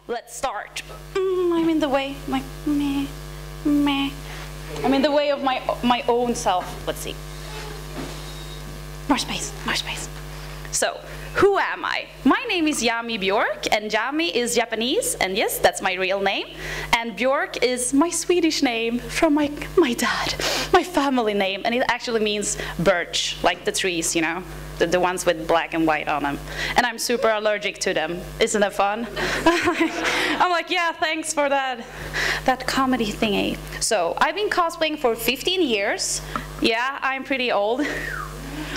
let's start. I'm in the way, like, meh, meh. I'm in the way of my own self. Let's see. More space, more space. So, who am I? My name is Yami Björk, and Yami is Japanese, and yes, that's my real name. And Björk is my Swedish name from my dad, my family name, and it actually means birch, like the trees, you know, the ones with black and white on them. And I'm super allergic to them. Isn't that fun? I'm like, yeah, thanks for that comedy thingy. So, I've been cosplaying for 15 years. Yeah, I'm pretty old.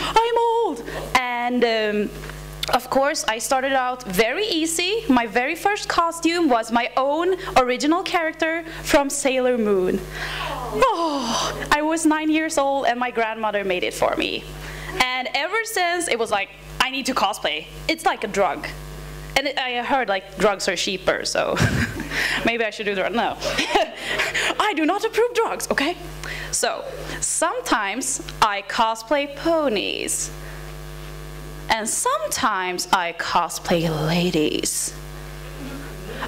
I'm old! And of course, I started out very easy. My very first costume was my own original character from Sailor Moon. Oh, I was 9 years old and my grandmother made it for me. And ever since, it was like, I need to cosplay. It's like a drug. And I heard like drugs are cheaper, so maybe I should do that. No. I do not approve drugs, okay? So, sometimes I cosplay ponies. And sometimes I cosplay ladies.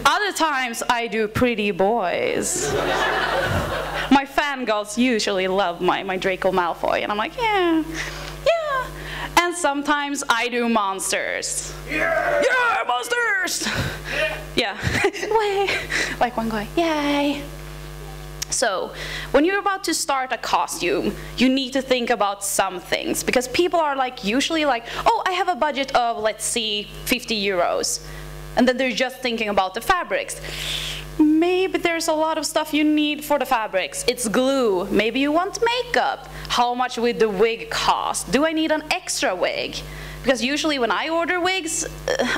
Other times I do pretty boys. My fangirls usually love my Draco Malfoy, and I'm like, yeah. And sometimes I do monsters. Yeah, yeah, monsters! Yeah. Way. Like one guy, yay. So, when you're about to start a costume, you need to think about some things, because people are like, usually like, oh, I have a budget of, let's see, 50 euros. And then they're just thinking about the fabrics. Maybe there's a lot of stuff you need for the fabrics. It's glue. Maybe you want makeup. How much would the wig cost? Do I need an extra wig? Because usually when I order wigs,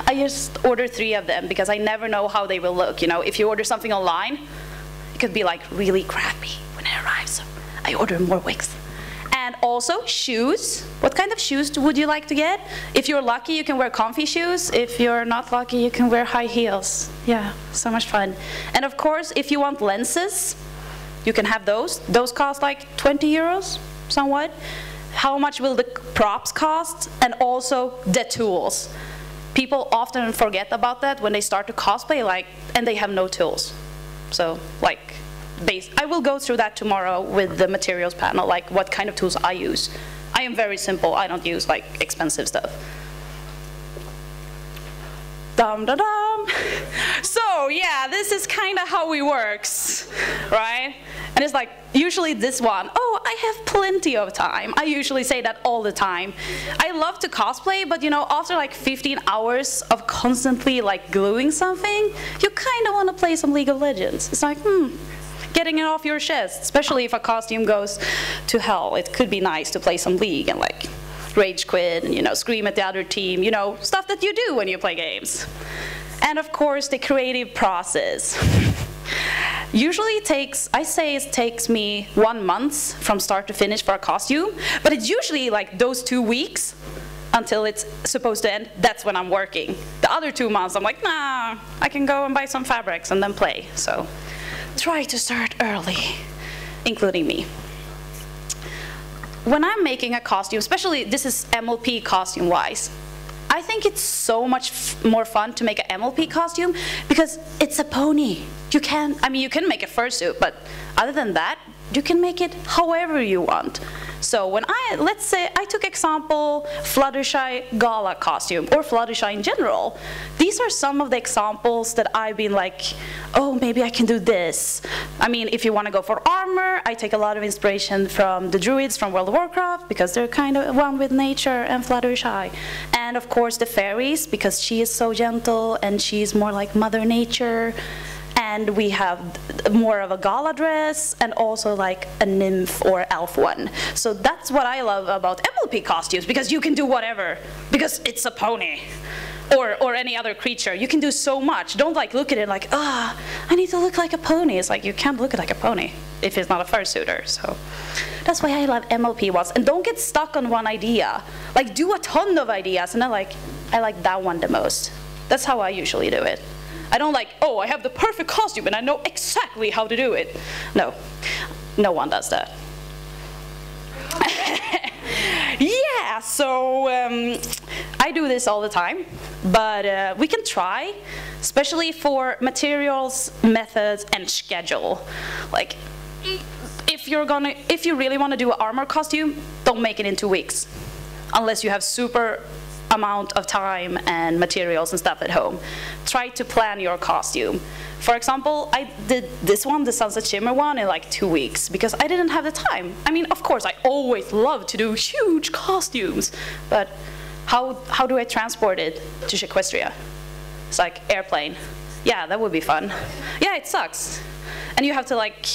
I just order 3 of them because I never know how they will look. You know, if you order something online, it could be like really crappy when it arrives. So I order more wigs. And also shoes. What kind of shoes would you like to get? If you're lucky, you can wear comfy shoes. If you're not lucky, you can wear high heels. Yeah, so much fun. And of course, if you want lenses, you can have those. Those cost like 20 euros, somewhat. How much will the props cost? And also the tools. People often forget about that when they start to cosplay, like, and they have no tools. So, like, I will go through that tomorrow with the materials panel, like what kind of tools I use. I am very simple. I don't use like expensive stuff. Dum da dum. So yeah, this is kind of how it works, right? And it's like usually this one, oh, I have plenty of time. I usually say that all the time. I love to cosplay, but you know, after like 15 hours of constantly like gluing something, you kind of want to play some League of Legends. It's like, getting it off your chest, especially if a costume goes to hell. It could be nice to play some League and like rage quit and, you know, scream at the other team, you know, stuff that you do when you play games. And of course, the creative process. Usually I say it takes me 1 month from start to finish for a costume, but it's usually like those 2 weeks until it's supposed to end. That's when I'm working. The other 2 months, I'm like, nah, I can go and buy some fabrics and then play. So try to start early, including me. When I'm making a costume, especially this is MLP costume-wise, I think it's so much more fun to make an MLP costume because it's a pony. You can make a fursuit, but other than that, you can make it however you want. So when let's say I took example Fluttershy gala costume or Fluttershy in general. These are some of the examples that I've been like, oh, maybe I can do this. I mean, if you want to go for armor, I take a lot of inspiration from the druids from World of Warcraft because they're kind of one with nature and Fluttershy. And of course the fairies because she is so gentle and she's more like Mother Nature. And we have more of a gala dress and also like a nymph or elf one. So that's what I love about MLP costumes because you can do whatever because it's a pony or any other creature. You can do so much. Don't like look at it like, I need to look like a pony. It's like you can't look like a pony if it's not a fursuiter. So that's why I love MLP ones. And don't get stuck on one idea. Like do a ton of ideas and I like that one the most. That's how I usually do it. I don't like, oh, I have the perfect costume and I know exactly how to do it. No, no one does that. Yeah, so I do this all the time, but we can try, especially for materials, methods, and schedule. Like, if you really want to do an armor costume, don't make it in 2 weeks, unless you have super amount of time and materials and stuff at home. Try to plan your costume. For example, I did this one, the Sunset Shimmer one, in like 2 weeks because I didn't have the time. I mean, of course, I always love to do huge costumes, but how do I transport it to Czequestria? It's like airplane. Yeah, that would be fun. Yeah, it sucks. And you have to like,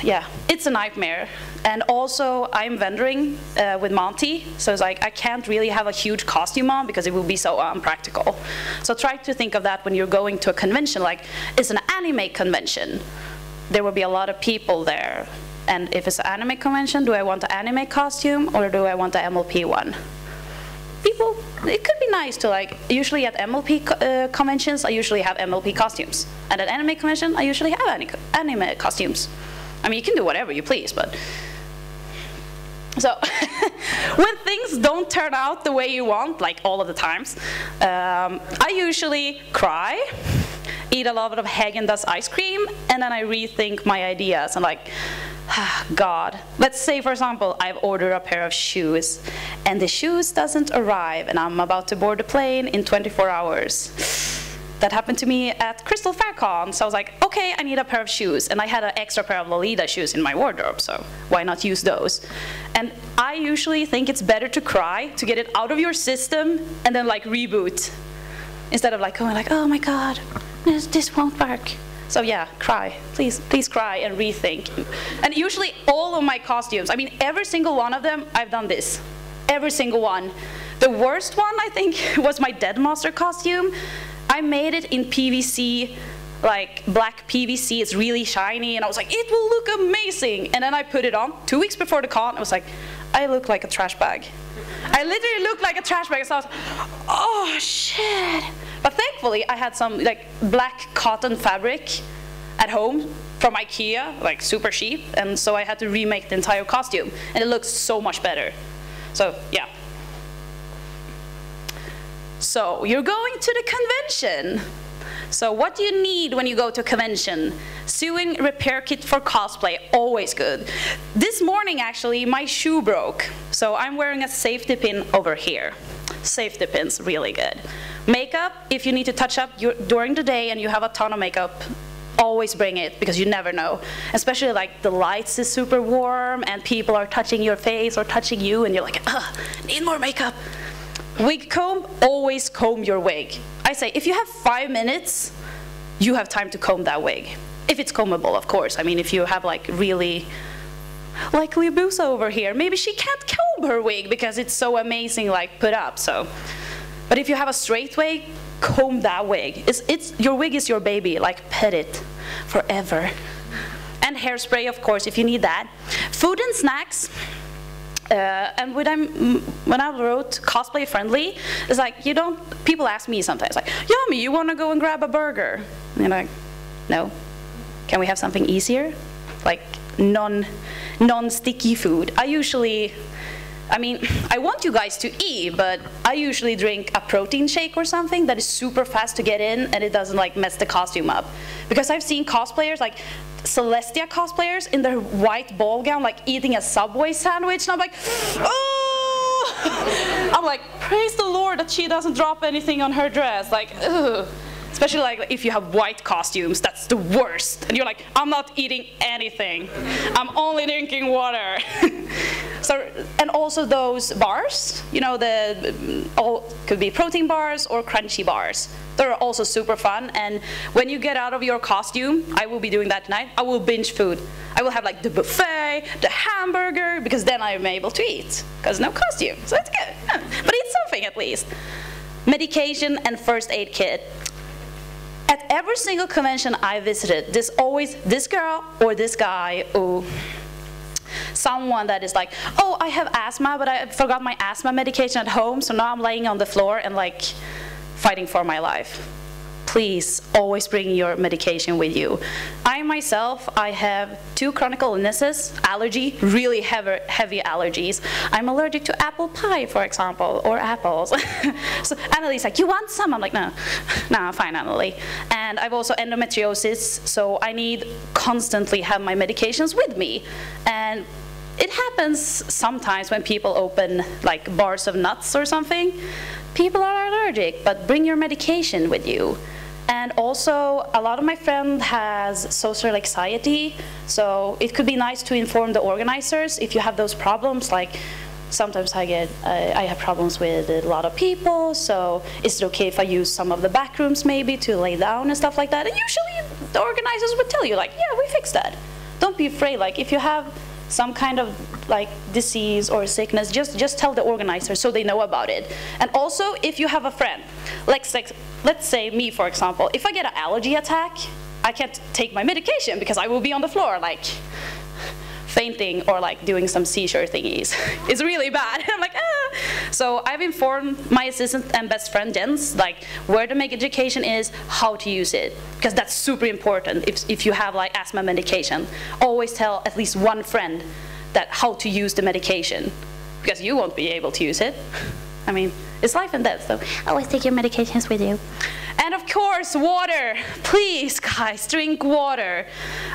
yeah, it's a nightmare. And also, I'm vendoring with Monty, so it's like I can't really have a huge costume on because it will be so unpractical. So try to think of that when you're going to a convention, like it's an anime convention. There will be a lot of people there. And if it's an anime convention, do I want an anime costume or do I want an MLP one? People, it could be nice to like, usually at MLP conventions, I usually have MLP costumes. And at anime convention, I usually have anime costumes. I mean, you can do whatever you please, but. So, when things don't turn out the way you want, like all of the times, I usually cry, eat a lot of Häagen-Dazs ice cream, and then I rethink my ideas. I'm like, God. Let's say, for example, I've ordered a pair of shoes, and the shoes doesn't arrive, and I'm about to board the plane in 24 hours. That happened to me at Crystal FairCon, so I was like, okay, I need a pair of shoes, and I had an extra pair of Lolita shoes in my wardrobe, so why not use those? And I usually think it's better to cry, to get it out of your system, and then like reboot, instead of like going like, oh my God, this won't work. So yeah, cry, please cry and rethink. And usually all of my costumes, I mean every single one of them, I've done this, every single one. The worst one, I think, was my Dead Master costume. I made it in PVC, like black PVC, it's really shiny, and I was like, it will look amazing. And then I put it on 2 weeks before the con, I was like, I look like a trash bag. I literally looked like a trash bag, so I was like, oh shit. But thankfully, I had some like black cotton fabric at home from IKEA, like super cheap, and so I had to remake the entire costume, and it looks so much better. So yeah. So you're going to the convention. So what do you need when you go to a convention? Sewing repair kit for cosplay, always good. This morning actually my shoe broke, so I'm wearing a safety pin over here. Safety pin's really good. Makeup, if you need to touch up during the day and you have a ton of makeup, always bring it because you never know. Especially like the lights is super warm and people are touching your face or touching you and you're like, ugh, need more makeup. Wig comb, always comb your wig. I say, if you have 5 minutes, you have time to comb that wig. If it's combable, of course. I mean, if you have like really, like Libusa over here, maybe she can't comb her wig because it's so amazing, like put up, so. But if you have a straight wig, comb that wig. Your wig is your baby, like pet it forever. And hairspray, of course, if you need that. Food and snacks. And when I wrote cosplay friendly, it's like people ask me sometimes like, Yami, you want to go and grab a burger? And I'm like, no. Can we have something easier? Like non-sticky food. I mean, I want you guys to eat, but I usually drink a protein shake or something that is super fast to get in and it doesn't like mess the costume up. Because I've seen cosplayers like Celestia cosplayers in their white ball gown, like eating a Subway sandwich, and I'm like, oh! I'm like, praise the Lord that she doesn't drop anything on her dress, like, ugh. Especially like if you have white costumes, that's the worst. And you're like, I'm not eating anything. I'm only drinking water. So, and also those bars, could be protein bars or crunchy bars. They're also super fun. And when you get out of your costume, I will be doing that tonight, I will binge food. I will have like the buffet, the hamburger, because then I'm able to eat, because no costume, so it's good. But eat something at least. Medication and first aid kit. At every single convention I visited, there's always this girl or this guy or someone that is like, oh, I have asthma, but I forgot my asthma medication at home, so now I'm laying on the floor and like fighting for my life. please always bring your medication with you. I myself, I have 2 chronic illnesses, allergy, really heavy allergies. I'm allergic to apple pie, for example, or apples. So Annalie's like, you want some? I'm like, no, I'm fine, Annalie. And I've also endometriosis, so I need constantly have my medications with me. And it happens sometimes when people open like bars of nuts or something. People are allergic, but bring your medication with you. And also, a lot of my friends has social anxiety, so it could be nice to inform the organizers if you have those problems. Like sometimes I have problems with a lot of people, so is it okay if I use some of the back rooms maybe to lay down and stuff like that? And usually the organizers would tell you like, yeah, we fixed that. Don't be afraid. Like if you have some kind of like disease or sickness, just tell the organizer so they know about it. And also, if you have a friend, let's say me, for example, if I get an allergy attack, I can't take my medication because I will be on the floor like fainting or like doing some seizure thingies. It's really bad. I'm like, ah. So I've informed my assistant and best friend Jens like where the medication is, how to use it, because that's super important. If you have like asthma medication, always tell at least one friend that how to use the medication, because you won't be able to use it. I mean, it's life and death, so always take your medications with you. And of course, water. Please, guys, drink water.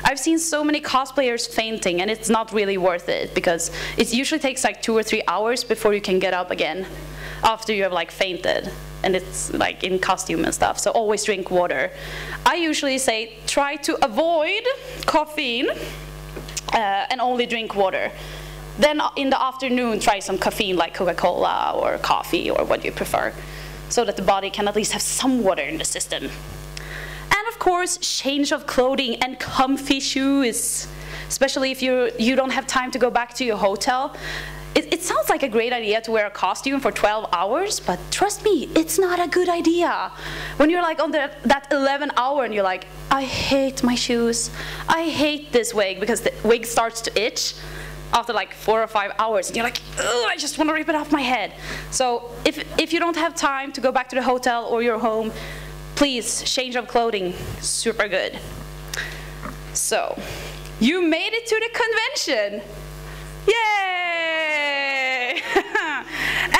I've seen so many cosplayers fainting, and it's not really worth it, because it usually takes like 2 or 3 hours before you can get up again after you have like fainted, and it's like in costume and stuff, so always drink water. I usually say try to avoid caffeine and only drink water. Then in the afternoon, try some caffeine like Coca-Cola or coffee or what you prefer, so that the body can at least have some water in the system. And of course, change of clothing and comfy shoes, especially if you don't have time to go back to your hotel. It sounds like a great idea to wear a costume for 12 hours, but trust me, it's not a good idea. When you're like on that 11 hour and you're like, I hate my shoes, I hate this wig, because the wig starts to itch after like 4 or 5 hours, and you're like, oh, I just want to rip it off my head. So if you don't have time to go back to the hotel or your home, please, change of clothing, super good. So, you made it to the convention. Yay!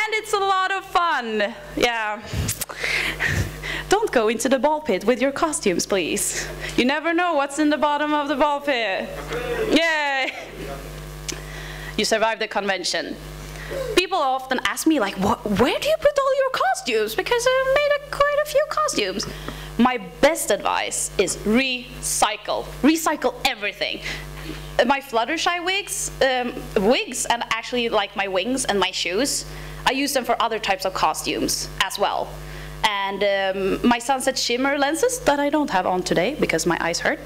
And it's a lot of fun. Yeah. Don't go into the ball pit with your costumes, please. You never know what's in the bottom of the ball pit. Yay! You survived the convention. People often ask me, like, where do you put all your costumes? Because I've made quite a few costumes. My best advice is recycle. Recycle everything. My Fluttershy wigs, and actually like my wings and my shoes, I use them for other types of costumes as well. And my Sunset Shimmer lenses that I don't have on today because my eyes hurt,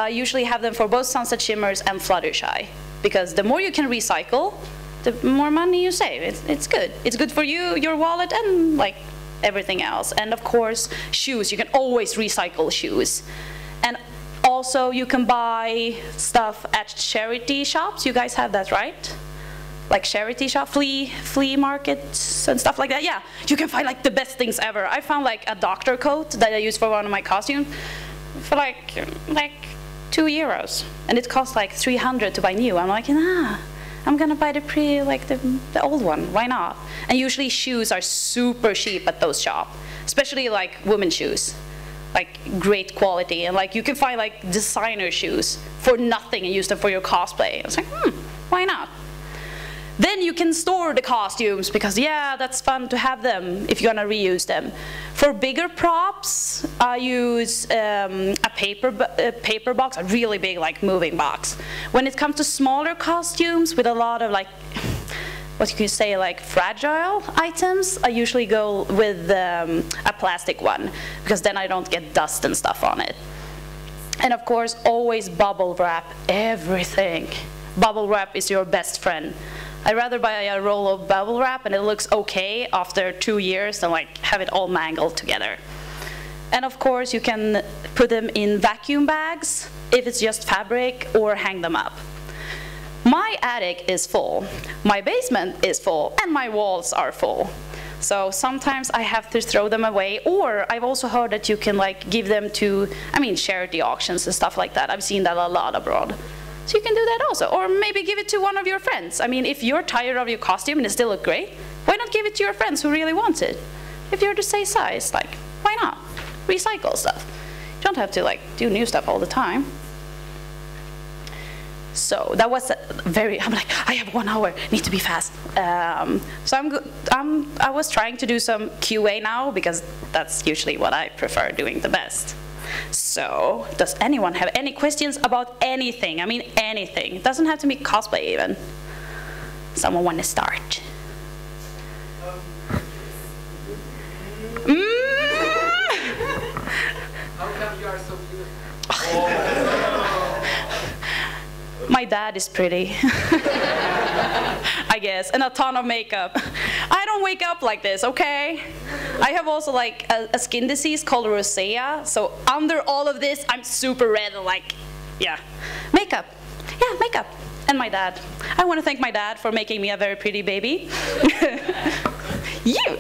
usually have them for both Sunset Shimmers and Fluttershy. Because the more you can recycle, the more money you save. It's good. It's good for you, your wallet, and like everything else. And of course, shoes. You can always recycle shoes. And also, you can buy stuff at charity shops. You guys have that, right? Like charity shop, flea markets and stuff like that. Yeah, you can find like the best things ever. I found like a doctor coat that I used for one of my costumes for like €2, and it costs like 300 to buy new. I'm like, nah, I'm gonna buy the old one. Why not? And usually shoes are super cheap at those shops, especially like women's shoes, like great quality, and like you can find like designer shoes for nothing and use them for your cosplay. I was like, why not? Then you can store the costumes, because yeah, that's fun to have them if you're gonna reuse them. For bigger props, I use a paper box, a really big like moving box. When it comes to smaller costumes with a lot of like, what you can say, like fragile items, I usually go with a plastic one, because then I don't get dust and stuff on it. And of course, always bubble wrap everything. Bubble wrap is your best friend. I'd rather buy a roll of bubble wrap and it looks okay after 2 years than like have it all mangled together. And of course, you can put them in vacuum bags if it's just fabric, or hang them up. My attic is full, my basement is full, and my walls are full. So sometimes I have to throw them away, or I've also heard that you can like give them to, I mean, charity auctions and stuff like that. I've seen that a lot abroad. So you can do that also, or maybe give it to one of your friends. I mean, if you're tired of your costume and it still look great, why not give it to your friends who really want it? If you're the same size, like, why not? Recycle stuff. You don't have to like do new stuff all the time. So that was I'm like, I have 1 hour, need to be fast. So I was trying to do some QA now, because that's usually what I prefer doing the best. So, does anyone have any questions about anything? I mean, anything. It doesn't have to be cosplay even. Someone want to start? How come you are so beautiful? My dad is pretty. I guess, and a ton of makeup. I don't wake up like this, okay? I have also like a skin disease called rosacea, so under all of this, I'm super red and like, yeah. Makeup, yeah, makeup. And my dad. I want to thank my dad for making me a very pretty baby. You!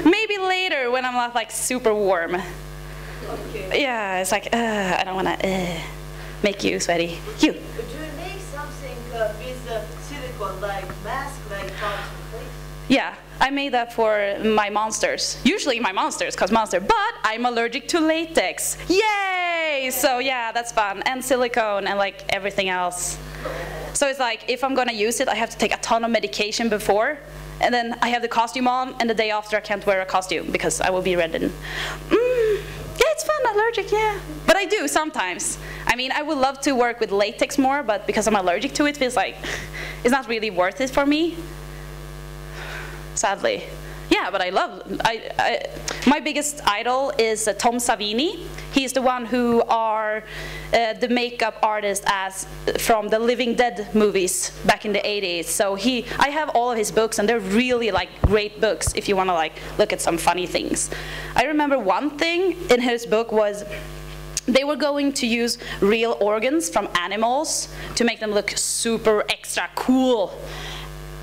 Maybe later when I'm not like super warm. Okay. Yeah, it's like, I don't want to make you sweaty. You! Do you make something with silicone, like mask, like pouch face? Yeah, I made that for my monsters. Usually my monsters, cause monster, but I'm allergic to latex. Yay! So yeah, that's fun. And silicone and like everything else. So it's like, if I'm gonna use it, I have to take a ton of medication before, and then I have the costume on, and the day after I can't wear a costume because I will be reddened. Yeah, it's fun, allergic, yeah. But I do sometimes. I mean, I would love to work with latex more, but because I'm allergic to it, it feels like it's not really worth it for me. Sadly. Yeah, but I love, my biggest idol is Tom Savini. He's the one who are the makeup artist from the Living Dead movies back in the 80s. So I have all of his books, and they're really like great books if you want to like look at some funny things. I remember one thing in his book was they were going to use real organs from animals to make them look super extra cool.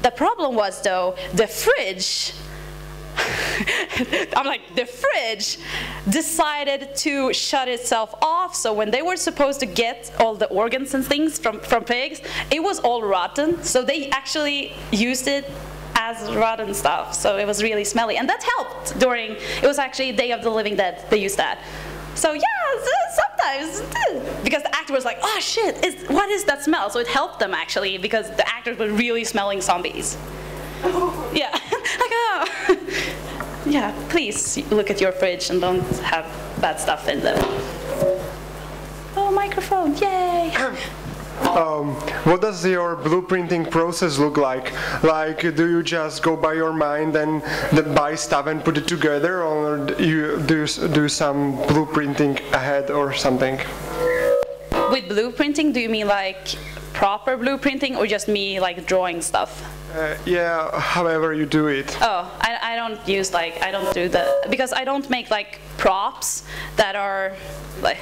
The problem was though, the fridge, I'm like, the fridge decided to shut itself off, so when they were supposed to get all the organs and things from pigs, it was all rotten, so they actually used it as rotten stuff, so it was really smelly, and that helped during, it was actually Day of the Living Dead, they used that. So yeah, sometimes, because the actor was like, oh shit, what is that smell? So it helped them actually, because the actors were really smelling zombies. Yeah, like, oh. Yeah, please look at your fridge and don't have bad stuff in them. Oh, microphone, yay! What does your blueprinting process look like? Like, do you just go by your mind and then buy stuff and put it together, or do you do some blueprinting ahead or something? With blueprinting, do you mean like proper blueprinting, or just me like drawing stuff? Yeah, however you do it. Oh, I don't use like, I don't do that, because I don't make like props that are like,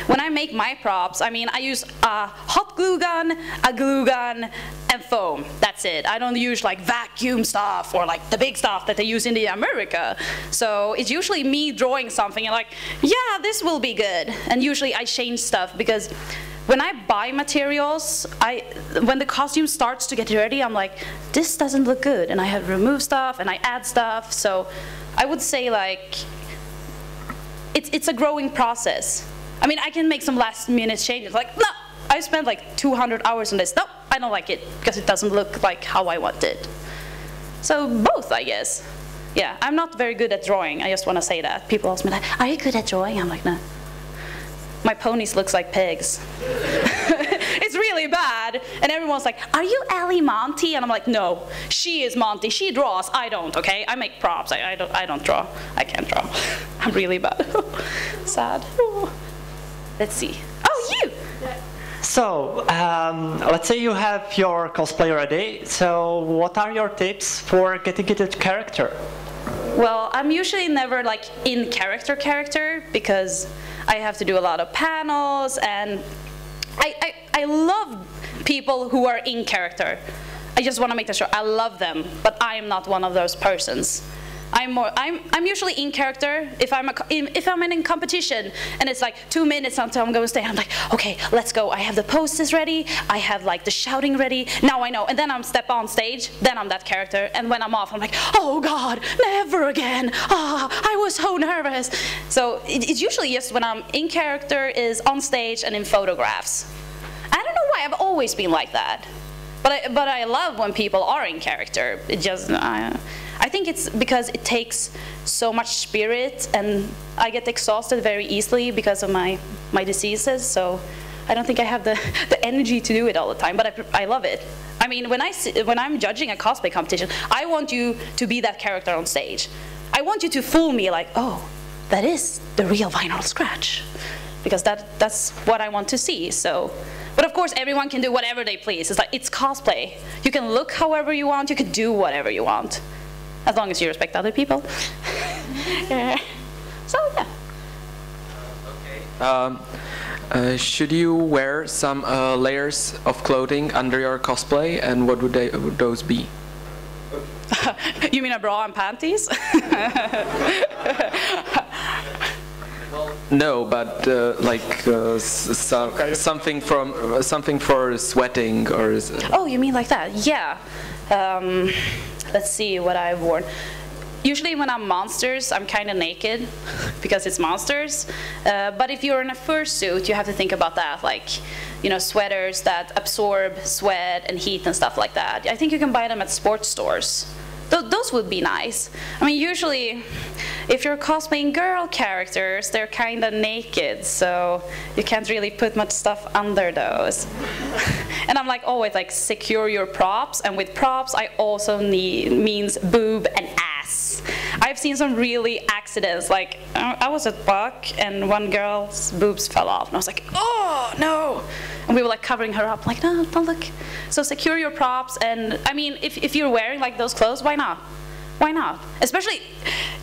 when I make my props, I mean, I use a hot glue gun, a glue gun, and foam. That's it. I don't use like vacuum stuff or like the big stuff that they use in the America. So it's usually me drawing something and like, yeah, this will be good. And usually I change stuff, because when I buy materials, when the costume starts to get ready, I'm like, this doesn't look good, and I have to remove stuff and I add stuff. So I would say like, it's a growing process. I mean, I can make some last minute changes, like, no, I spent like 200 hours on this. No, I don't like it, because it doesn't look like how I want it. So both, I guess. Yeah, I'm not very good at drawing, I just want to say that. People ask me like, are you good at drawing? I'm like, no. My ponies looks like pigs. It's really bad. And everyone's like, are you Ellie Monty? And I'm like, no, she is Monty. She draws, I don't, okay? I make props, I don't draw. I can't draw. I'm really bad. Sad. Let's see. Oh, you! So, let's say you have your cosplay ready. So, what are your tips for getting into character? Well, I'm usually never like in character, because I have to do a lot of panels, and I love people who are in character. I just want to make sure I love them, but I am not one of those persons. I'm usually in character if I'm in competition and it's like 2 minutes until I'm going to stay. I'm like, okay, let's go. I have the poses ready. I have like the shouting ready. Now I know. And then I'm step on stage. Then I'm that character. And when I'm off, I'm like, oh God, never again. Ah, I was so nervous. So it's usually just when I'm in character is on stage and in photographs. I don't know why. I've always been like that. But I love when people are in character. It just. I think it's because it takes so much spirit, and I get exhausted very easily because of my diseases, so I don't think I have the energy to do it all the time, but I love it. I mean, when I'm judging a cosplay competition, I want you to be that character on stage. I want you to fool me like, oh, that is the real vinyl scratch, because that's what I want to see, so. But of course, everyone can do whatever they please. It's like, it's cosplay. You can look however you want, you can do whatever you want. As long as you respect other people. So, yeah. Okay. Should you wear some layers of clothing under your cosplay, and what would those be? You mean a bra and panties? No, but something for sweating or. Oh, you mean like that? Yeah. Let's see what I've worn. Usually when I'm monsters, I'm kind of naked because it's monsters. But if you're in a fursuit, you have to think about that, like, you know, sweaters that absorb sweat and heat and stuff like that. I think you can buy them at sports stores. Those would be nice. I mean, usually, if you're cosplaying girl characters, they're kind of naked, so you can't really put much stuff under those. And I'm like always like, secure your props, and with props, I also means boob and ass. I've seen some really accidents, like I was at Buck and one girl's boobs fell off, and I was like, oh no! And we were like covering her up, like, no, don't look. So secure your props, and I mean, if you're wearing like those clothes, why not? Why not? Especially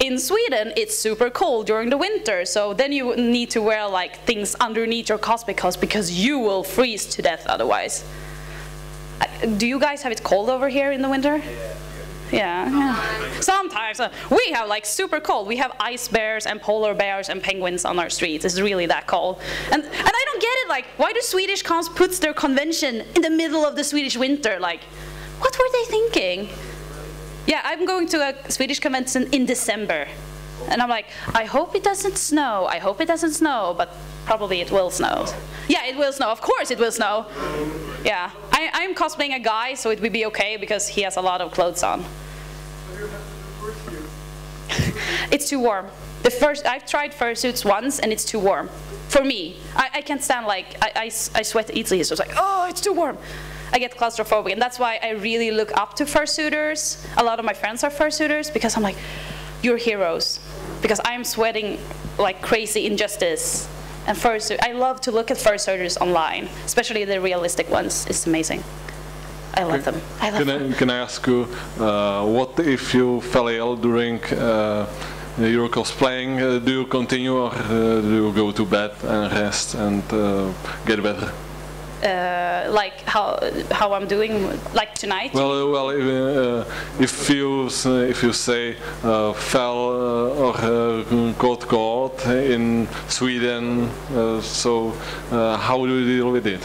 in Sweden, it's super cold during the winter, so then you need to wear like things underneath your cosplay clothes because you will freeze to death otherwise. Do you guys have it cold over here in the winter? Yeah. Sometimes. We have like super cold. We have ice bears and polar bears and penguins on our streets. It's really that cold. And I don't get it, like, why do Swedish cons put their convention in the middle of the Swedish winter? Like, what were they thinking? Yeah, I'm going to a Swedish convention in December. And I'm like, I hope it doesn't snow. I hope it doesn't snow, but probably it will snow. Yeah, it will snow. Of course it will snow. Yeah. I'm cosplaying a guy, so it will be okay because he has a lot of clothes on. It's too warm. I've tried fursuits once and it's too warm. For me. I can't stand, like, I sweat easily, so it's like, oh, it's too warm. I get claustrophobic, and that's why I really look up to fursuiters. A lot of my friends are fursuiters because I'm like, you're heroes. Because I'm sweating like crazy in Justice. And I love to look at fursuiters online, especially the realistic ones. It's amazing. I love them. I love them. Can I ask you, what if you fell ill during your cosplaying? Do you continue, or do you go to bed and rest and get better? Like how I'm doing, like tonight? Well, if you say fell or got caught in Sweden, so how do you deal with it?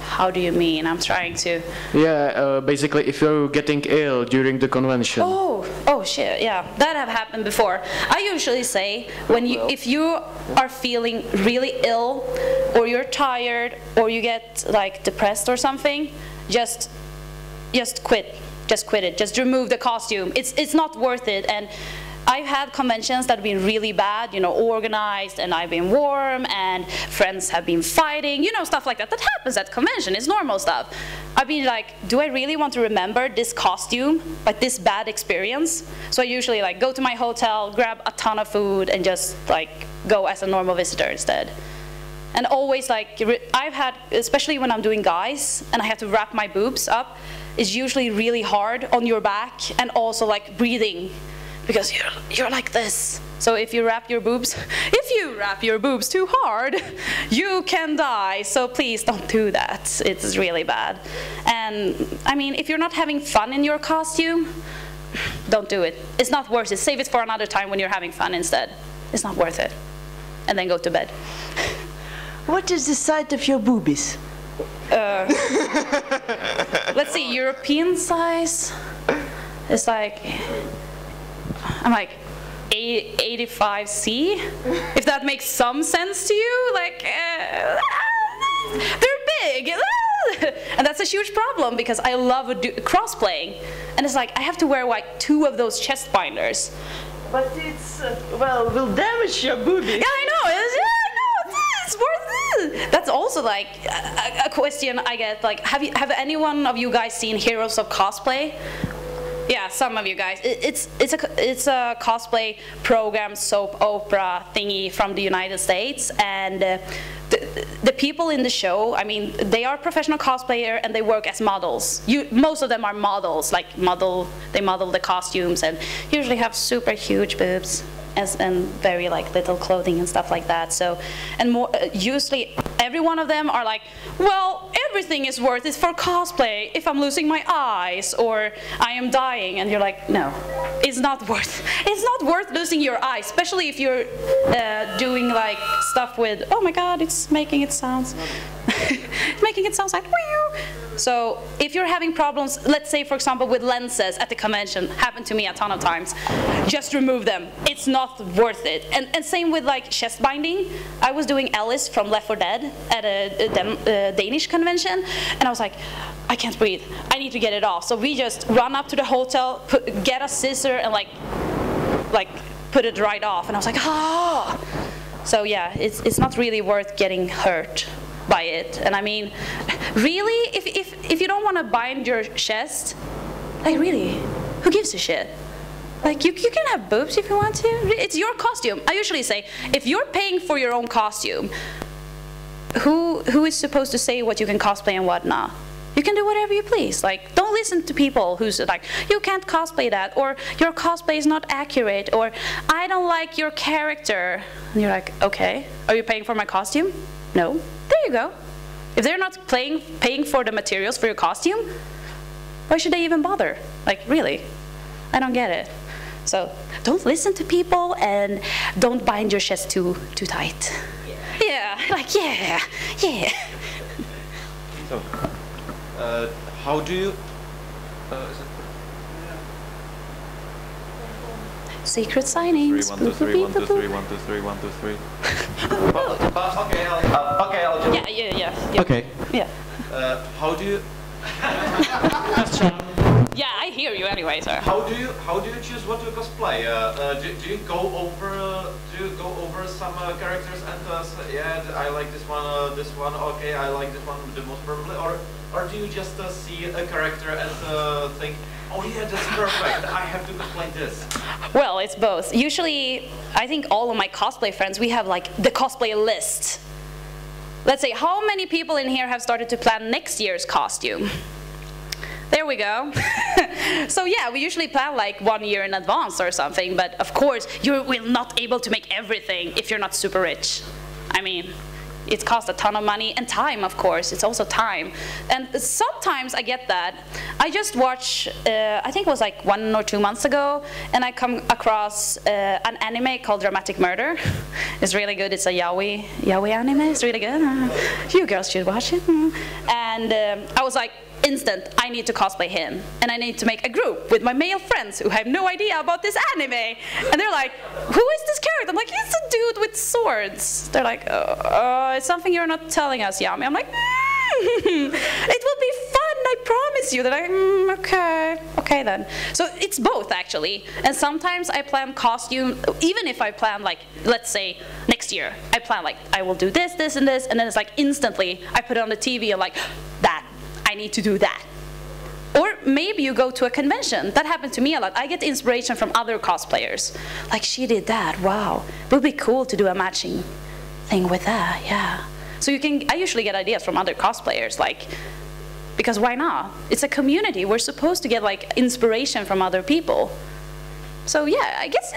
How do you mean? I'm trying to. Yeah, basically, if you're getting ill during the convention. Oh shit! Yeah, that have happened before. I usually say if you are feeling really ill, or you're tired, or you get like depressed or something, just quit. Just quit it. Just remove the costume. It's not worth it. And I've had conventions that have been really bad, you know, organized, and I've been warm, and friends have been fighting, you know, stuff like that. That happens at convention, it's normal stuff. I've been like, do I really want to remember this costume, like this bad experience? So I usually like go to my hotel, grab a ton of food, and just like go as a normal visitor instead. And always like, I've had, especially when I'm doing guys, and I have to wrap my boobs up, it's usually really hard on your back, and also like breathing. because you're like this. So if you wrap your boobs too hard, you can die. So please don't do that. It's really bad. And I mean, if you're not having fun in your costume, don't do it. It's not worth it. Save it for another time when you're having fun instead. It's not worth it. And then go to bed. What is the size of your boobies? Let's see, European size is like, I'm like 85C, if that makes some sense to you. Like, they're big. And that's a huge problem because I love cross-playing. And it's like, I have to wear like 2 of those chest binders. But it's, well, will damage your boobies. Yeah, I know. It's worth it. That's also like a question I get. Like, have any one of you guys seen Heroes of Cosplay? Yeah, some of you guys. It's a cosplay program, soap opera thingy from the United States, and the people in the show, I mean, they are professional cosplayer and they work as models. Most of them are models, like they model the costumes and usually have super huge boobs and very like little clothing and stuff like that. So, and more usually every one of them are like, well, everything is worth it for cosplay if I'm losing my eyes or I am dying. And you're like, no, it's not worth losing your eyes, especially if you're doing like stuff with, oh my god, it's making it sounds making it sound like whew. So if you're having problems, let's say for example with lenses at the convention, happened to me a ton of times, just remove them. It's not worth it. And same with like chest binding. I was doing Alice from Left 4 Dead at a Danish convention, and I was like, I can't breathe. I need to get it off. So we just run up to the hotel, get a scissor, and like put it right off. And I was like, ah. So yeah, it's not really worth getting hurt by it. And I mean, really, if you don't want to bind your chest, like really, who gives a shit? Like you can have boobs if you want to. It's your costume. I usually say, if you're paying for your own costume, who is supposed to say what you can cosplay and what not? You can do whatever you please. Like, don't listen to people who's like, you can't cosplay that, or your cosplay is not accurate, or I don't like your character. And you're like, okay, are you paying for my costume? No. There you go. If they're not paying for the materials for your costume, why should they even bother? Like, really? I don't get it. So, don't listen to people and don't bind your chest too tight. Yeah, like, yeah. So, how do you... Secret signings. 1, 2, 3, 1, 2, 3, 1, 2, 3, 1, 2, 3. Okay, I'll just... Yeah. Okay. Yeah. How do you... Yeah, I hear you anyway, sir. How do you choose what to cosplay? Do you go over some characters and say, yeah, I like this one, okay, I like this one the most probably, or do you just see a character and think, oh yeah, that's perfect, I have to cosplay this? Well, it's both. Usually, I think all of my cosplay friends, we have like the cosplay list. Let's say, how many people in here have started to plan next year's costume? There we go. So yeah, we usually plan like 1 year in advance or something, but of course, you will not able to make everything if you're not super rich. I mean, it costs a ton of money and time, of course. It's also time. And sometimes I get that. I just watched, I think it was like 1 or 2 months ago, and I come across an anime called Dramatic Murder. It's really good. It's a yaoi anime. It's really good. You girls should watch it. And I was like, instant, I need to cosplay him. And I need to make a group with my male friends who have no idea about this anime. And they're like, who is this character? I'm like, he's a dude with swords. They're like, it's something you're not telling us, Yami. I'm like, it will be fun, I promise you. They're like, okay then. So it's both actually. And sometimes I plan costume, even if I plan like, let's say next year, I plan like, I will do this, this, and this, and then it's like instantly, I put it on the TV and like, I need to do that. Or maybe you go to a convention. That happened to me a lot. I get inspiration from other cosplayers. Like, she did that, wow. It would be cool to do a matching thing with that, yeah. So I usually get ideas from other cosplayers, like, because why not? It's a community. We're supposed to get like inspiration from other people. So yeah, I guess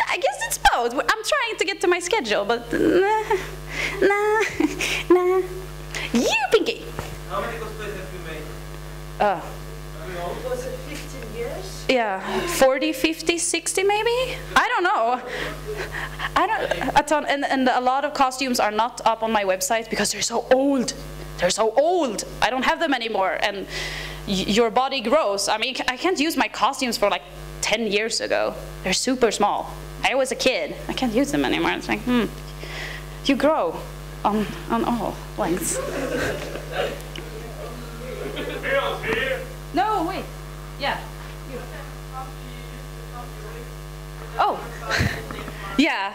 it's both. I'm trying to get to my schedule, but nah. You, Pinky. How many cosplays have you made? Was it 15 years? Yeah, 40, 50, 60 maybe? I don't know. A ton, and a lot of costumes are not up on my website because they're so old. They're so old. I don't have them anymore, and your body grows. I mean, I can't use my costumes for like 10 years ago. They're super small. I was a kid. I can't use them anymore. It's like, you grow on all lengths. No, wait. Yeah. Oh. Yeah.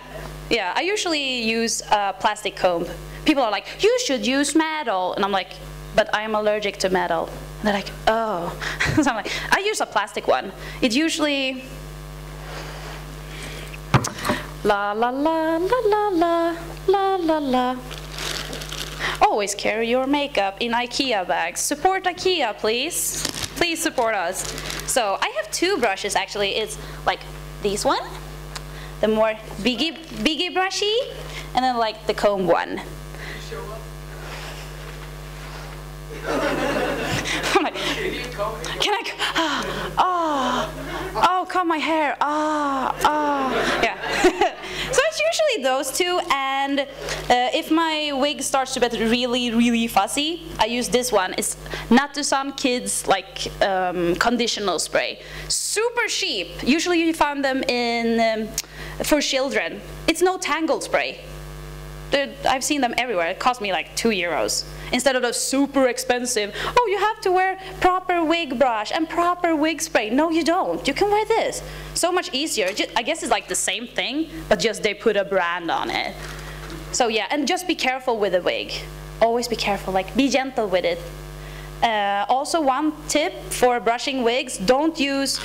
I usually use a plastic comb. People are like, you should use metal. And I'm like, but I'm allergic to metal. And they're like, oh. So I'm like, I use a plastic one. It usually... La la la la la la la la la. Always carry your makeup in IKEA bags. Support IKEA, please. Please support us. So I have two brushes actually. It's like this one, the more biggie brushy, and then like the comb one. I'm like, can I? Oh, comb my hair. Yeah. So it's usually those two, and if my wig starts to get really, really fuzzy, I use this one. It's Natusan Kids like conditioner spray. Super cheap. Usually you find them in for children. It's no tangled spray. I've seen them everywhere. It cost me like €2. Instead of the super expensive, oh, you have to wear proper wig brush and proper wig spray. No, you don't. You can wear this. So much easier. I guess it's like the same thing, but just they put a brand on it. So yeah, and just be careful with the wig. Always be careful, like be gentle with it. Also one tip for brushing wigs, don't use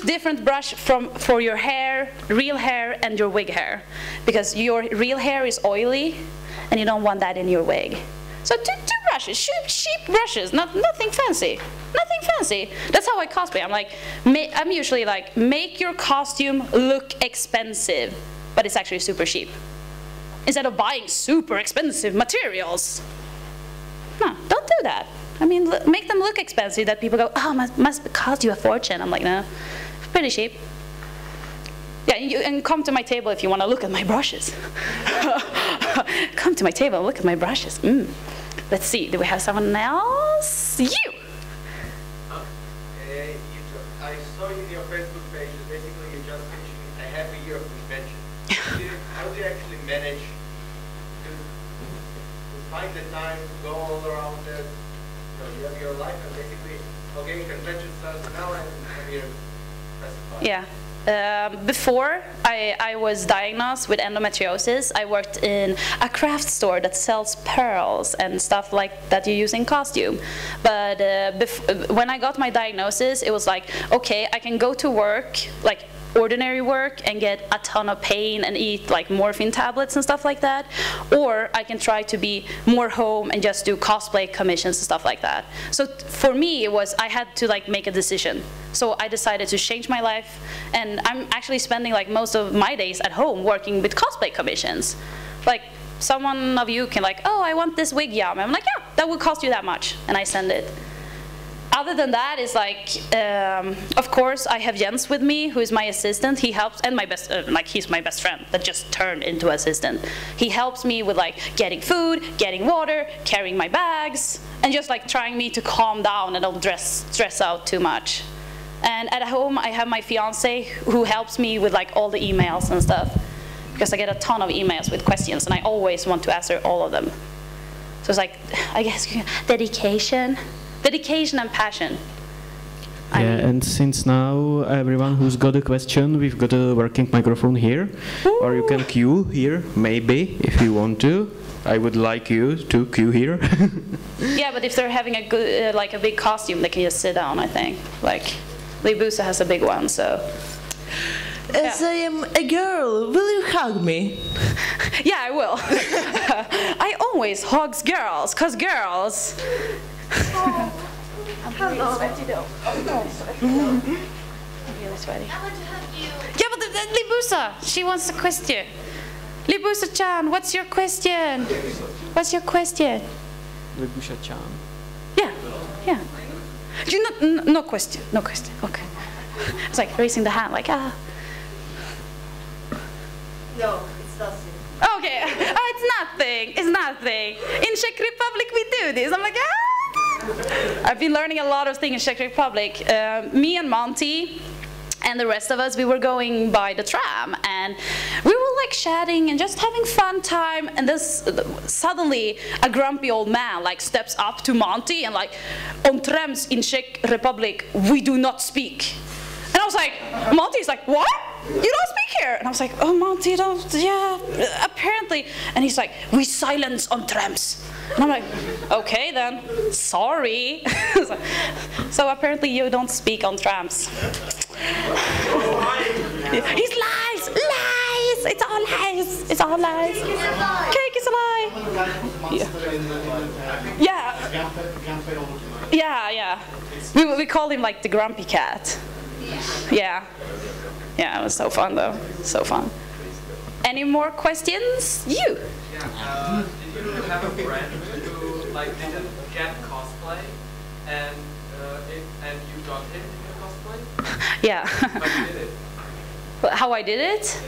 different brush for your hair, real hair, and your wig hair. Because your real hair is oily, and you don't want that in your wig. So two brushes, cheap brushes, nothing fancy. Nothing fancy. That's how I cosplay. I'm usually like, make your costume look expensive, but it's actually super cheap. Instead of buying super expensive materials. No, don't do that. I mean, make them look expensive that people go, oh, must cost you a fortune. I'm like, no, pretty cheap. Yeah, and come to my table if you want to look at my brushes. Come to my table and look at my brushes. Let's see, do we have someone else? You! I saw in your Facebook page that basically you're just finishing a half a year of convention. How do you actually manage to find the time to go all around it? You have your life and basically, okay, convention starts now and you're specified. Yeah. Before I was diagnosed with endometriosis, I worked in a craft store that sells pearls and stuff like that you use in costume. But when I got my diagnosis, it was like, okay, I can go to work, like ordinary work, and get a ton of pain and eat like morphine tablets and stuff like that, or I can try to be more home and just do cosplay commissions and stuff like that. So for me, it was, I had to like make a decision. So I decided to change my life, and I'm actually spending like most of my days at home working with cosplay commissions. Like someone of you can like, oh, I want this wig, Yami. I'm like, yeah, that would cost you that much, and I send it. Other than that, is like, of course, I have Jens with me, who is my assistant. He helps, and my best, like he's my best friend that just turned into assistant. He helps me with like getting food, getting water, carrying my bags, and just like trying me to calm down and don't stress out too much. And at home, I have my fiance who helps me with like all the emails and stuff, because I get a ton of emails with questions, and I always want to answer all of them. So it's like, I guess, dedication and passion. Yeah, and since now everyone who's got a question, we've got a working microphone here. Ooh. Or you can queue here, maybe, if you want to. I would like you to queue here. Yeah, but if they're having a good, like a big costume, they can just sit down, I think. Like, Libusa has a big one, so. As I am a girl, will you hug me? Yeah, I will. I always hug girls, cause girls. Oh, hello. sweaty. I want to hug you. Yeah, but Libusa, she wants a question. Libusa-chan, what's your question? What's your question? Libusa-chan. Yeah, yeah. No question, no question. Okay. It's like raising the hand, like ah. No, it's nothing. Okay, oh, it's nothing. It's nothing. In Czech Republic, we do this. I'm like ah. I've been learning a lot of things in Czech Republic. Me and Monty and the rest of us, we were going by the tram and we were like chatting and just having fun time, and this suddenly a grumpy old man like steps up to Monty and like, on trams in Czech Republic we do not speak. And I was like, Monty's like, what? You don't speak here? And I was like, oh Monty, don't, yeah, apparently. And he's like, we silence on trams. And I'm like, okay then, sorry. So apparently you don't speak on trams. He's lies, lies, it's all lies, it's all lies. Cake is a lie. Yeah. Yeah, yeah. We called him like the grumpy cat. Yeah. Yeah, it was so fun though, so fun. Any more questions? You? Yeah, did you have a friend who like didn't get cosplay and you got him in your cosplay? Yeah. How you did it? How I did it?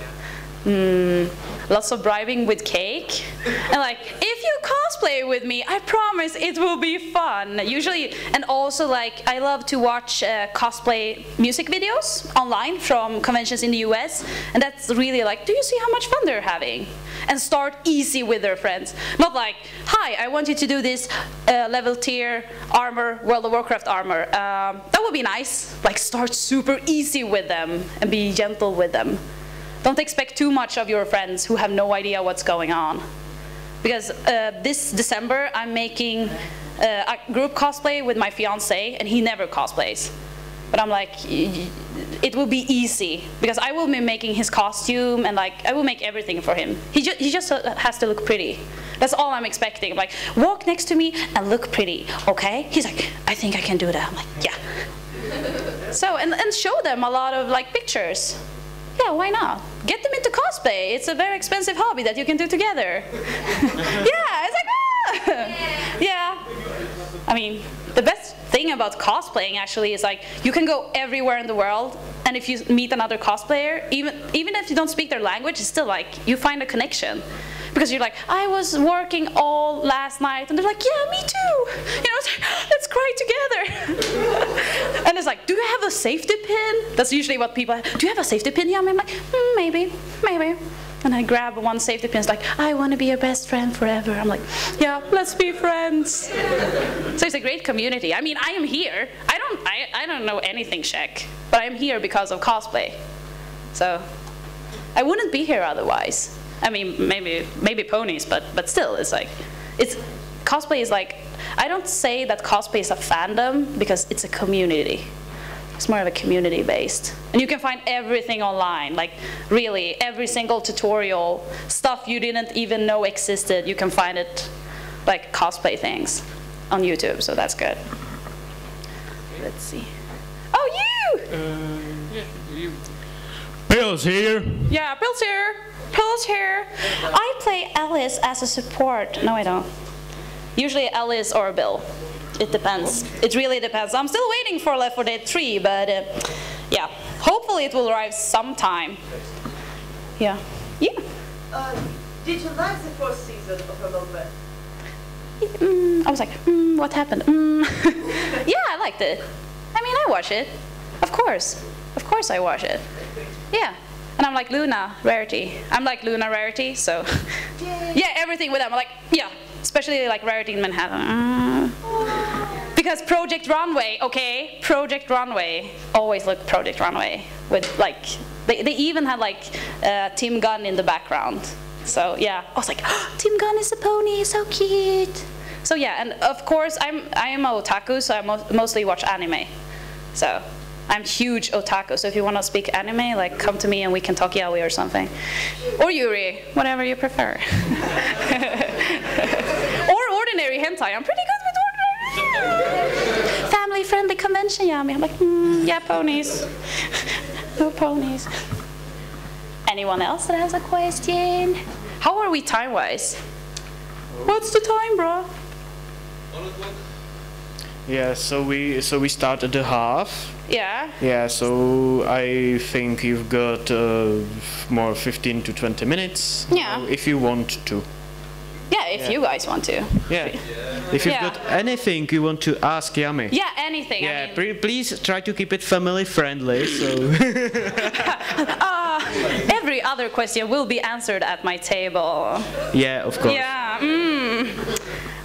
Yeah. Lots of bribing with cake. And like, if you cosplay with me, I promise it will be fun. Usually, and also like, I love to watch cosplay music videos online from conventions in the US. And that's really like, do you see how much fun they're having? And start easy with their friends. Not like, hi, I want you to do this level tier armor, World of Warcraft armor. That would be nice. Like, start super easy with them and be gentle with them. Don't expect too much of your friends who have no idea what's going on. Because this December, I'm making a group cosplay with my fiancé, and he never cosplays. But I'm like, it will be easy, because I will be making his costume, and like, I will make everything for him. He just has to look pretty. That's all I'm expecting. I'm like, walk next to me and look pretty, okay? He's like, I think I can do that. I'm like, yeah. So, and show them a lot of like pictures. Yeah, why not? Get them into cosplay. It's a very expensive hobby that you can do together. Yeah, it's like, ah! Yeah. I mean, the best thing about cosplaying actually is like, you can go everywhere in the world, and if you meet another cosplayer, even if you don't speak their language, it's still like, you find a connection. Because you're like, I was working all last night, and they're like, yeah, me too. You know, it's like, let's cry together. And it's like, do you have a safety pin? That's usually what people have. Do you have a safety pin, Yami? I'm like, maybe. And I grab one safety pin. It's like, I want to be your best friend forever. I'm like, yeah, let's be friends. So it's a great community. I mean, I am here. I don't know anything Czech, but I'm here because of cosplay. So I wouldn't be here otherwise. I mean, maybe ponies, but still, it's like, cosplay is like, I don't say that cosplay is a fandom, because it's a community. It's more of a community based. And you can find everything online, like really every single tutorial, stuff you didn't even know existed, you can find it, like cosplay things on YouTube, so that's good. Let's see. Oh, you! Yeah, you. Bill's here. Yeah, Bill's here. Bill's here. I play Alice as a support. No, I don't. Usually Alice or Bill. It depends. It really depends. I'm still waiting for Left 4 Dead 3, but yeah. Hopefully it will arrive sometime. Yeah. Yeah. Did you like the first season of MLP? I was like, what happened? Yeah, I liked it. I mean, I watch it. Of course. Of course I watch it. Yeah. And I'm like Luna Rarity. I'm like Luna Rarity, so yeah, everything with them. I'm like, yeah, especially like Rarity in Manhattan. Because Project Runway, okay? Project Runway. Always look Project Runway with like, they even had like Tim Gunn in the background. So yeah, I was like, oh, Tim Gunn is a pony, so cute. So yeah, and of course I am a otaku, so I mostly watch anime. So I'm huge otaku, so if you want to speak anime, like come to me and we can talk yaoi or something. Or yuri, whatever you prefer. Or ordinary hentai, I'm pretty good with ordinary. Family-friendly convention, Yami. I'm like, yeah, ponies. no ponies. Anyone else that has a question? How are we time-wise? What's the time, bro? Yeah, so we start at the half. Yeah. Yeah, so I think you've got more 15 to 20 minutes. Yeah. If you want to. Yeah, if you guys want to. Yeah. If you've got anything you want to ask Yami. Yeah, anything. Yeah, I mean, please try to keep it family friendly. So. Every other question will be answered at my table. Yeah, of course. Yeah.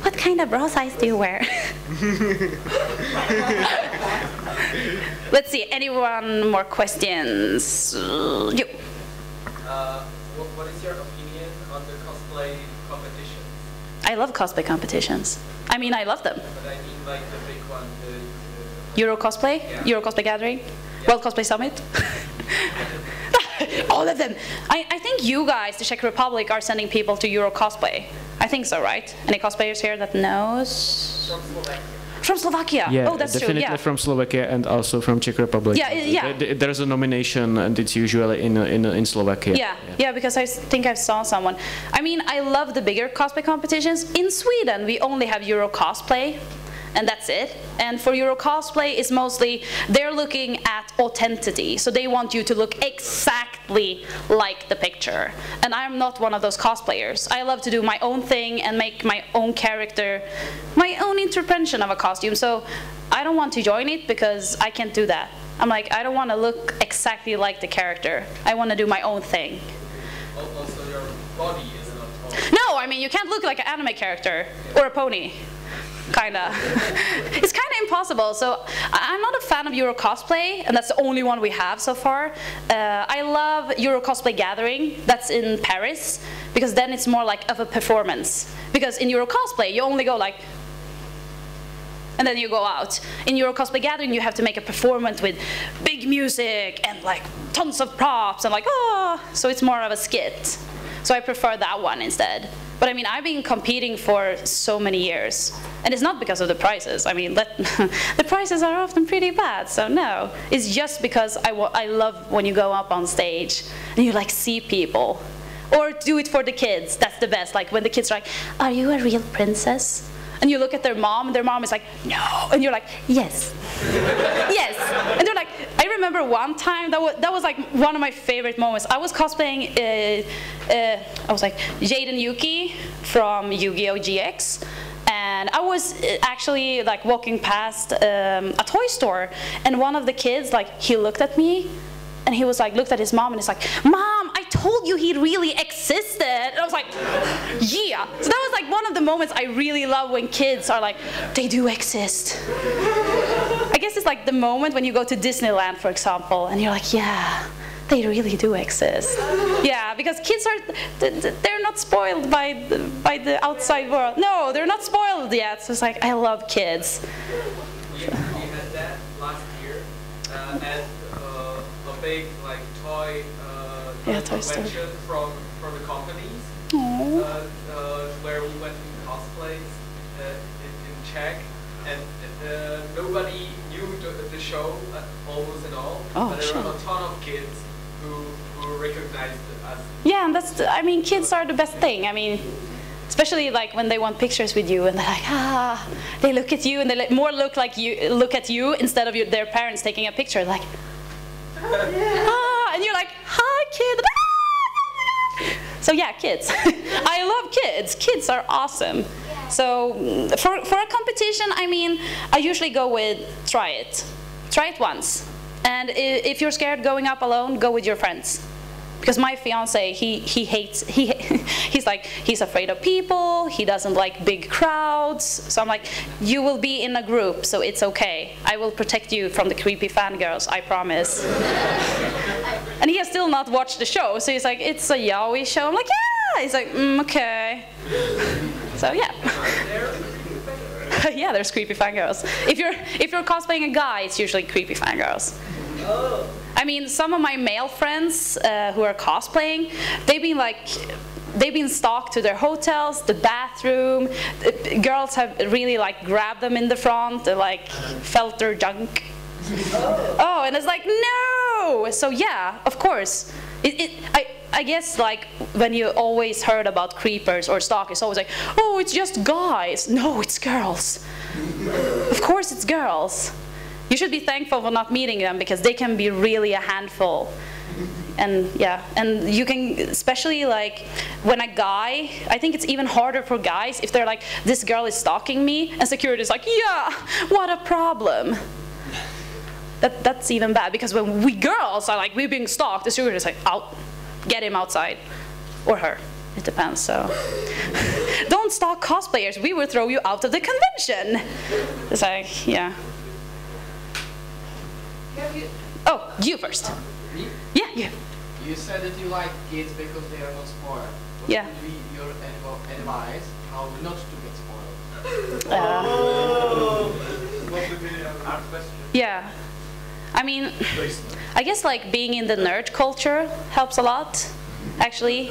What kind of bra size do you wear? Let's see. Anyone more questions? You. What is your opinion on the cosplay competitions? I love cosplay competitions. I mean, I love them. But I mean like the big one, Euro Cosplay? Yeah. Euro Cosplay Gathering? World Cosplay Summit? All of them. I think you guys, the Czech Republic, are sending people to Euro Cosplay. I think so, right? Any cosplayers here that knows? from Slovakia. From Slovakia. Yeah, oh, that's definitely true. Yeah. from Slovakia and also from Czech Republic. Yeah, yeah. There's a nomination, and it's usually in Slovakia. Yeah, because I think I saw someone. I mean, I love the bigger cosplay competitions. In Sweden, we only have Euro Cosplay, and that's it. And for Euro Cosplay, it's mostly they're looking at authenticity, so they want you to look exactly like the picture. And I'm not one of those cosplayers. I love to do my own thing and make my own character, my own interpretation of a costume. So I don't want to join it because I can't do that. I'm like, I don't want to look exactly like the character. I want to do my own thing. Also, your body is not all. No, I mean, you can't look like an anime character or a pony. Kinda. It's kinda impossible. So I'm not a fan of Euro Cosplay, and that's the only one we have so far. I love Euro Cosplay Gathering. That's in Paris, because then it's more like of a performance. Because in Euro Cosplay, you only go like, and then you go out. In Euro Cosplay Gathering, you have to make a performance with big music and like tons of props and like, oh, so it's more of a skit. So I prefer that one instead. But I mean, I've been competing for so many years. And it's not because of the prizes. I mean, the prizes are often pretty bad, so no. It's just because I love when you go up on stage and you like see people. Or do it for the kids, that's the best. Like when the kids are like, are you a real princess? And you look at their mom, and their mom is like, no. And you're like, yes. Yes. And they're like, I remember one time, that was like one of my favorite moments. I was cosplaying, I was like Jade and Yuki from Yu-Gi-Oh! GX. And I was actually like walking past a toy store, and one of the kids, like, he looked at me, and he was like, looked at his mom, and he's like, Mom, I told you he really existed. And I was like, yeah. So that was like one of the moments I really love when kids are like, they do exist. I guess it's like the moment when you go to Disneyland, for example, and you're like, yeah, they really do exist. Yeah, because kids they're not spoiled by the outside world. No, they're not spoiled yet. So it's like, I love kids. We had that last year at a big like toy convention from the companies where we went to cosplays in Czech, and nobody knew the show almost at all. Oh, but there were a ton of kids who recognized us. Yeah, and that's, I mean, kids are the best thing. I mean, especially like when they want pictures with you and they're like, they look at you and they more look at you instead of their parents taking a picture, like, and you're like, hi kid. So yeah, kids. I love kids. Kids are awesome. So for a competition, I mean, I usually go with try it once. And if you're scared going up alone, go with your friends. Because my fiance, he's like, he's afraid of people, he doesn't like big crowds. So I'm like, you will be in a group, so it's okay. I will protect you from the creepy fangirls, I promise. And he has still not watched the show, so he's like, it's a yaoi show. I'm like, yeah! He's like, okay. So yeah. Yeah, there's creepy fangirls. If you're cosplaying a guy, it's usually creepy fangirls. I mean, some of my male friends who are cosplaying, they've been stalked to their hotels, the bathroom. Girls have really like grabbed them in the front, and like felt their junk. Oh, and it's like, no! whoa. So yeah, of course. I guess like when you always heard about creepers or stalkers, it's always like, oh, it's just guys. No, it's girls. Of course it's girls. You should be thankful for not meeting them because they can be really a handful. And yeah, and you can, especially like when a guy, I think it's even harder for guys if they're like, this girl is stalking me, and security is like, yeah, what a problem. That's even bad, because when we girls are like, we're being stalked, the security is like, out, get him outside, or her, it depends, so. Don't stalk cosplayers, we will throw you out of the convention. It's like, yeah. Oh, you first. Me? Yeah, you. You said that you like kids because they are not spoiled. What Yeah. would be your advice how not to get spoiled? What would be our question? Yeah. I mean, I guess like being in the nerd culture helps a lot, actually,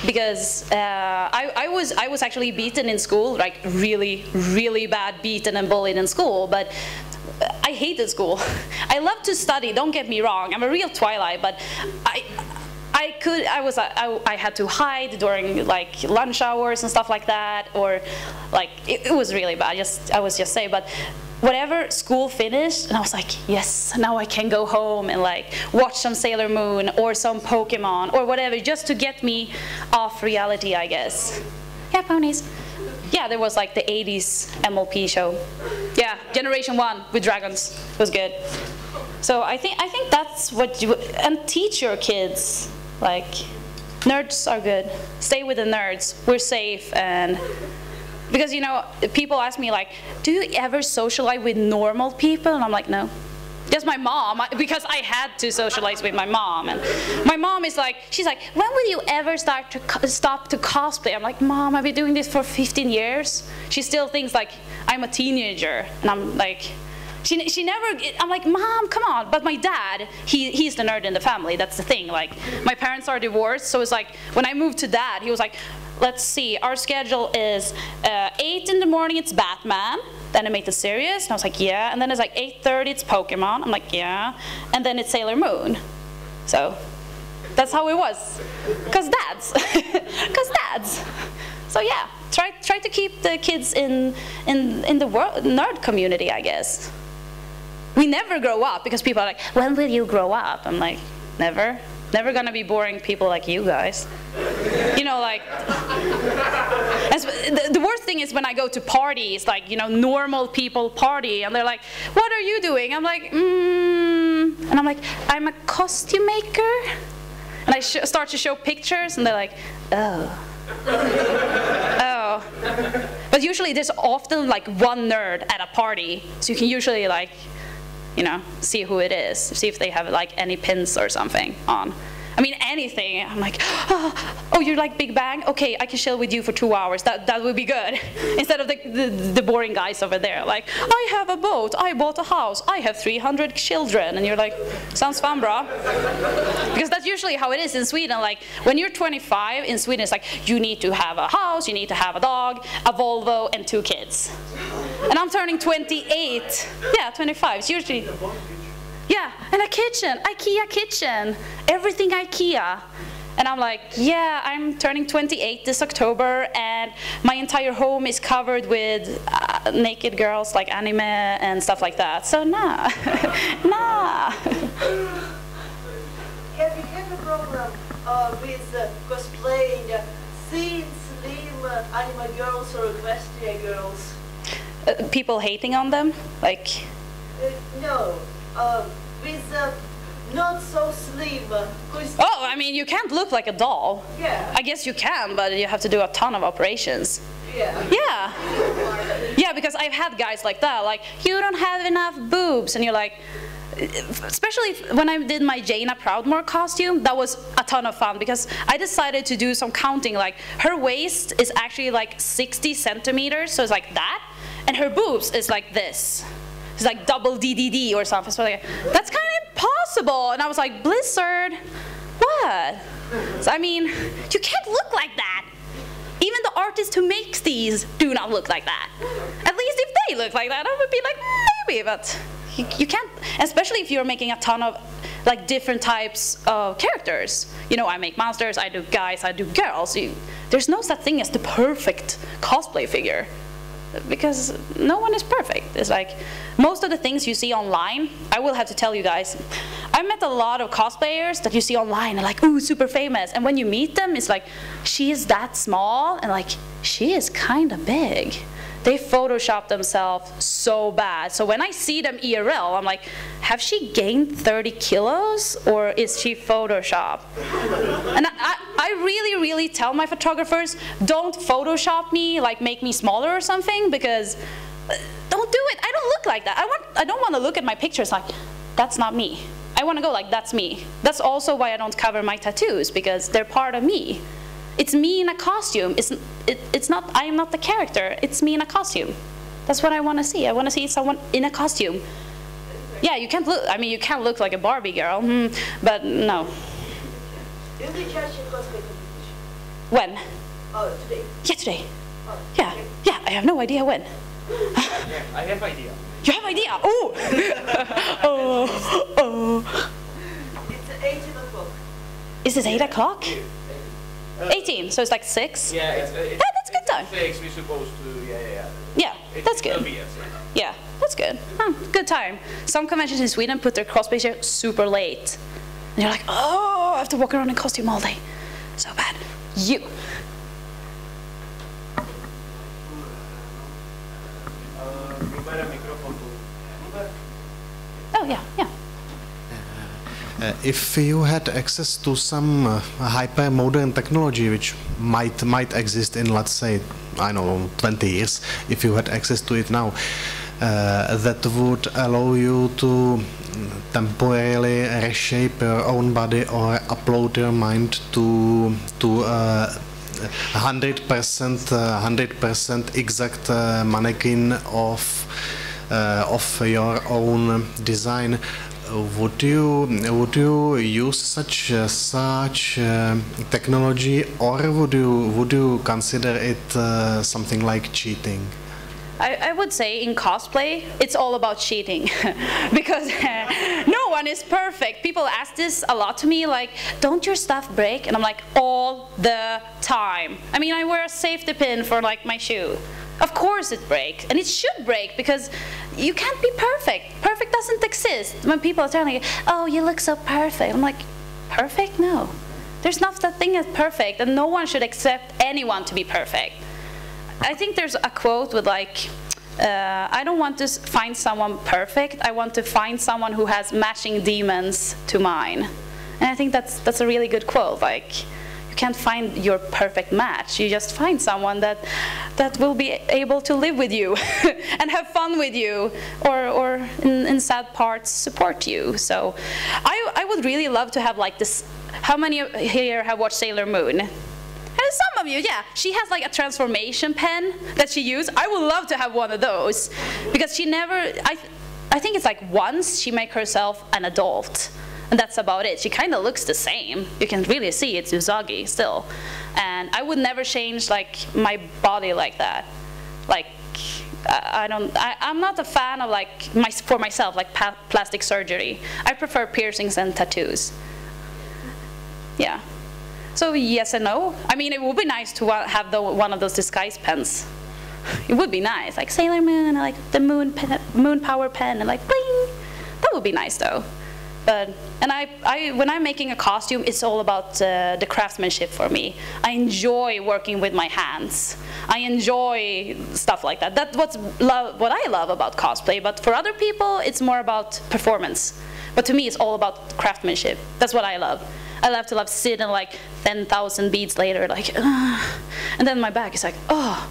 because I was actually beaten in school, like really bad beaten and bullied in school, but I hated school. I love to study, don't get me wrong, I'm a real Twilight, but I had to hide during like lunch hours and stuff like that, or like it was really bad. I was just saying, but whatever, school finished, and I was like, yes, now I can go home and like watch some Sailor Moon or some Pokemon or whatever, just to get me off reality, I guess. Yeah, ponies. Yeah, there was like the 80s MLP show. Yeah, Generation 1 with dragons. It was good. So I think that's what you, and teach your kids, like, nerds are good. Stay with the nerds. We're safe, and because, you know, people ask me like, do you ever socialize with normal people? And I'm like, no. Just my mom, because I had to socialize with my mom, and my mom is like, she's like, when will you ever stop to cosplay? I'm like, Mom, I've been doing this for 15 years. She still thinks like I'm a teenager, and I'm like, she never, I'm like, Mom, come on. But my dad, he's the nerd in the family, that's the thing. Like, my parents are divorced, so it's like, when I moved to Dad, he was like, let's see, our schedule is 8 in the morning, it's Batman. Then I make it serious, and I was like, yeah. And then it's like 8:30, it's Pokemon. I'm like, yeah. And then it's Sailor Moon. So that's how it was. Cause dads, cause dads. So yeah, try to keep the kids in the nerd community, I guess. We never grow up because people are like, when will you grow up? I'm like, never. Never gonna be boring people like you guys. You know, like, the worst thing is when I go to parties, like, you know, normal people party, and they're like, what are you doing? I'm like, and I'm like, I'm a costume maker. And I start to show pictures, and they're like, oh. Oh. But usually there's often like one nerd at a party, so you can usually like, you know, see who it is, see if they have like any pins or something on. I mean, anything. I'm like, oh, you're like Big Bang? Okay, I can chill with you for 2 hours. That would be good. Instead of the boring guys over there. Like, I have a boat, I bought a house, I have 300 children. And you're like, sounds fun, bro. Because that's usually how it is in Sweden. Like, when you're 25, in Sweden, it's like, you need to have a house, you need to have a dog, a Volvo, and 2 kids. And I'm turning 28. Yeah, 25. It's usually... Yeah, and a kitchen, IKEA kitchen, everything IKEA. And I'm like, yeah, I'm turning 28 this October, and my entire home is covered with naked girls, like anime and stuff like that. So nah, nah. Have you had a program with cosplaying thin, slim anime girls or Czequestria girls? People hating on them, like? No. With not so slim. Oh, I mean, you can't look like a doll. Yeah. I guess you can, but you have to do a ton of operations. Yeah. Yeah. Yeah, because I've had guys like that, like, you don't have enough boobs, and you're like, especially when I did my Jaina Proudmore costume, that was a ton of fun because I decided to do some counting. Like, her waist is actually like 60 centimeters, so it's like that, and her boobs is like this. It's like double DDD or something. So like, that's kind of impossible. And I was like, Blizzard, what? So I mean, you can't look like that. Even the artist who makes these do not look like that. At least if they look like that, I would be like, maybe, but you can't, especially if you're making a ton of like different types of characters. You know, I make monsters, I do guys, I do girls. There's no such thing as the perfect cosplay figure, because no one is perfect. It's like most of the things you see online, I will have to tell you guys, I met a lot of cosplayers that you see online and like, ooh, super famous, and when you meet them, it's like, she is that small, and like, she is kind of big. They Photoshop themselves so bad. So when I see them IRL, I'm like, have she gained 30 kilos or is she Photoshop? And I really, really tell my photographers, don't Photoshop me, like make me smaller or something, because don't do it. I don't look like that. I don't want to look at my pictures like, that's not me. I want to go like, that's me. That's also why I don't cover my tattoos, because they're part of me. It's me in a costume. It's not, I am not the character. It's me in a costume. That's what I want to see. I want to see someone in a costume. Yeah, you can't look, I mean, you can't look like a Barbie girl, but no. Did they catch your cosplay competition? When? Oh, today. Yeah, today. Oh, yeah, okay. yeah, I have no idea when. Yeah, I have idea. You have idea? Oh! oh. It's 18 o'clock. Is it 8 o'clock? 18, so it's like 6? Yeah, yeah, that's good time. 6, we're supposed to, yeah. Yeah, that's good. Yeah, that's good. Good time. Some conventions in Sweden put their cosplay here super late. And you're like, oh, I have to walk around in costume all day. So bad. You. Oh, yeah. If you had access to some hyper-modern technology which might exist in, let's say, I don't know, 20 years, if you had access to it now, that would allow you to temporarily reshape your own body or upload your mind to 100% exact mannequin of your own design. Would you use such technology, or would you consider it something like cheating? I would say in cosplay, it's all about cheating because no one is perfect. People ask this a lot to me, like, don't your stuff break? And I'm like, all the time. I mean, I wear a safety pin for like my shoe. Of course it breaks, and it should break because you can't be perfect. Perfect doesn't exist. When people are telling you, oh, you look so perfect, I'm like, perfect? No. There's not that thing as perfect, and no one should accept anyone to be perfect. I think there's a quote with like, I don't want to find someone perfect, I want to find someone who has matching demons to mine. And I think that's a really good quote. Like, you can't find your perfect match, you just find someone that will be able to live with you and have fun with you, or in sad parts support you. So I would really love to have like this. How many here have watched Sailor Moon? Some of you, yeah. She has like a transformation pen that she uses. I would love to have one of those, because she never, I think it's like once she make herself an adult, and that's about it. She kind of looks the same. You can really see it's Usagi still. And I would never change like my body like that. Like, I'm not a fan of like, for myself, like plastic surgery. I prefer piercings and tattoos. Yeah. So yes and no. I mean, it would be nice to have one of those disguise pens. It would be nice, like Sailor Moon, and like the moon power pen, and like bling. That would be nice though. But when I'm making a costume, it's all about the craftsmanship for me. I enjoy working with my hands. I enjoy stuff like that. That's what I love about cosplay. But for other people, it's more about performance. But to me, it's all about craftsmanship. That's what I love. I love to sit and like 10,000 beats later, like, and then my back is like, oh,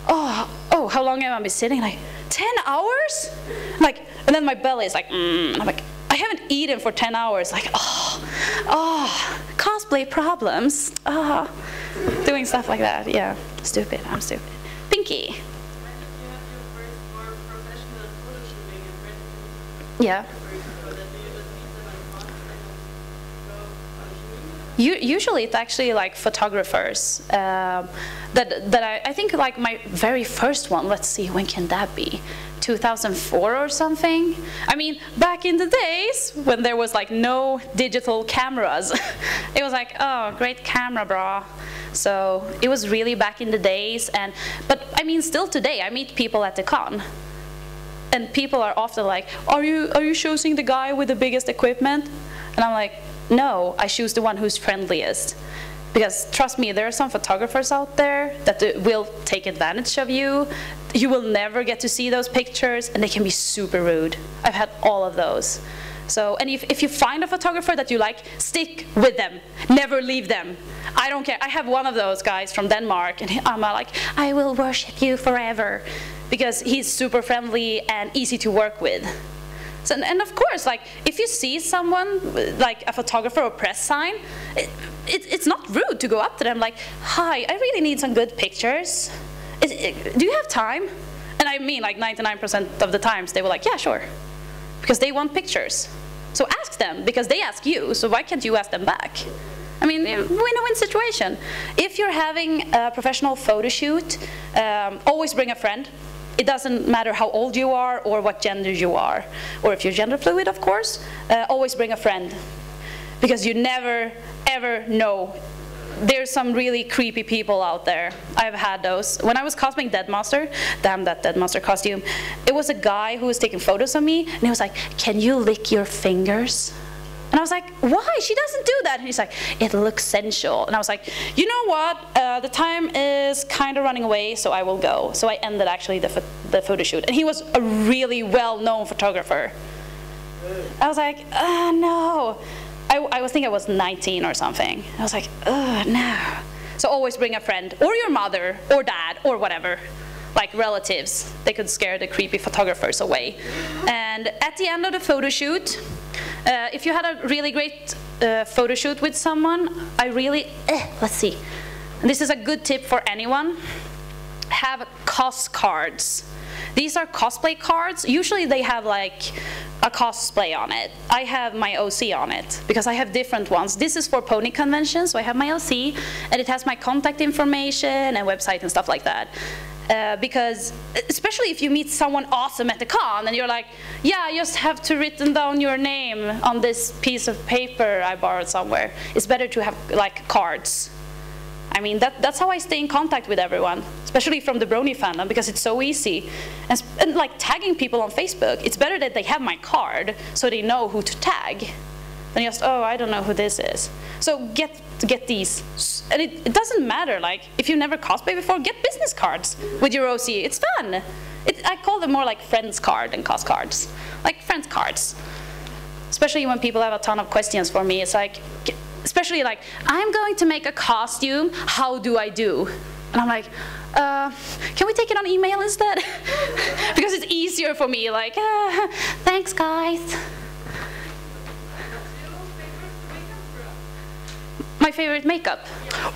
how long have I been sitting? Like 10 hours? Like, and then my belly is like, and I'm like, I haven't eaten for 10 hours. Like, cosplay problems. Doing stuff like that. Yeah, stupid. I'm stupid. Pinky. Yeah. Usually it's actually like photographers that I think like my very first one, let's see, when can that be? 2004 or something. I mean, back in the days when there was like no digital cameras, it was like, oh, great camera, bro. So it was really back in the days, but I mean, still today I meet people at the con, and people are often like, are you choosing the guy with the biggest equipment? And I'm like, no, I choose the one who's friendliest. Because trust me, there are some photographers out there that will take advantage of you. You will never get to see those pictures, and they can be super rude. I've had all of those. So, and if you find a photographer that you like, stick with them. Never leave them. I don't care. I have one of those guys from Denmark, and I'm like, I will worship you forever. Because he's super friendly and easy to work with. So, and of course, like, if you see someone, like a photographer or press sign, it's not rude to go up to them like, hi, I really need some good pictures. Do you have time? And I mean, like 99% of the times they were like, yeah, sure. Because they want pictures. So ask them, because they ask you, so why can't you ask them back? I mean, win-win situation. If you're having a professional photo shoot, always bring a friend. It doesn't matter how old you are or what gender you are. Or if you're gender fluid, of course, always bring a friend. Because you never, ever know. There's some really creepy people out there. I've had those. When I was cosplaying Deadmaster, damn that Deadmaster costume, it was a guy who was taking photos of me, and he was like, can you lick your fingers? And I was like, why? She doesn't do that. And he's like, it looks sensual. And I was like, you know what? The time is kind of running away, so I will go. So I ended actually the photo shoot. And he was a really well-known photographer. I was like, no. I think I was 19 or something. I was like, no. So always bring a friend, or your mother, or dad, or whatever. Like relatives. They could scare the creepy photographers away. And at the end of the photo shoot, if you had a really great photo shoot with someone, let's see. And this is a good tip for anyone. Have cos cards. These are cosplay cards. Usually they have like a cosplay on it. I have my OC on it because I have different ones. This is for pony conventions, so I have my OC, and it has my contact information and website and stuff like that. Because especially if you meet someone awesome at the con and you're like, yeah, I just have to written down your name on this piece of paper I borrowed somewhere. It's better to have like cards. I mean, that's how I stay in contact with everyone, especially from the Brony fandom, because it's so easy. And like tagging people on Facebook, it's better that they have my card so they know who to tag than just, oh, I don't know who this is. So get these. And it doesn't matter, like, if you never cosplayed before, get business cards with your OC. It's fun. I call them more like friends card than cos cards. Like friends cards. Especially when people have a ton of questions for me, it's like, especially like, I'm going to make a costume, how do I do? And I'm like, can we take it on email instead? Because it's easier for me, like, thanks guys. My favorite makeup?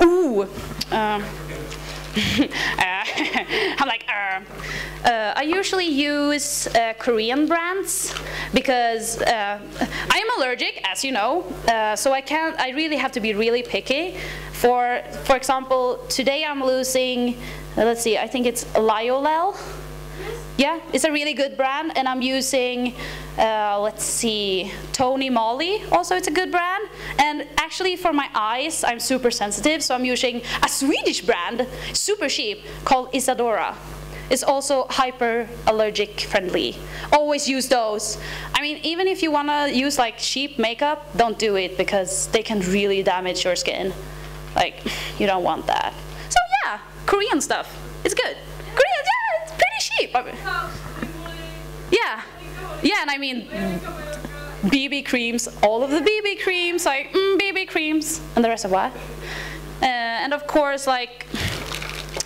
Ooh. I'm like, I usually use Korean brands because I am allergic, as you know, so I really have to be really picky. For example, today I'm using, let's see, I think it's Lyolel. Yeah, it's a really good brand, and I'm using, let's see, Tony Moly, also it's a good brand. And actually for my eyes, I'm super sensitive, so I'm using a Swedish brand, super cheap, called Isadora. It's also hyper allergic friendly. Always use those. I mean, even if you wanna use like cheap makeup, don't do it because they can really damage your skin. Like, you don't want that. So yeah, Korean stuff, it's good. Korean, yeah, it's pretty cheap. I mean, yeah, and I mean, BB creams, all of the BB creams, like BB creams, and the rest of what? And of course, like,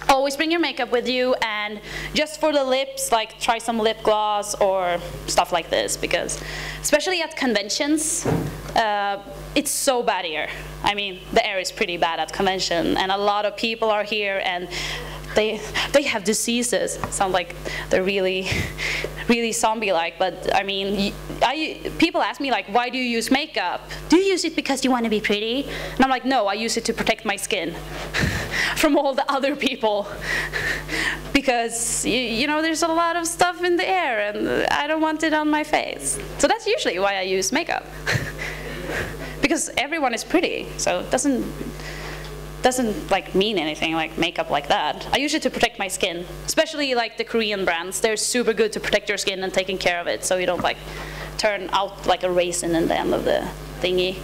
always bring your makeup with you, and just for the lips, like, try some lip gloss or stuff like this, because especially at conventions, it's so bad here. I mean, the air is pretty bad at convention, and a lot of people are here, and they have diseases. Sound like they're really, really zombie-like, but I mean, people ask me like, why do you use makeup? Do you use it because you want to be pretty? And I'm like, no, I use it to protect my skin from all the other people. Because, you know, there's a lot of stuff in the air and I don't want it on my face. So that's usually why I use makeup. Because everyone is pretty, so it doesn't like mean anything like makeup like that. I use it to protect my skin, especially like the Korean brands. They're super good to protect your skin and taking care of it, so you don't like turn out like a raisin in the end of the thingy.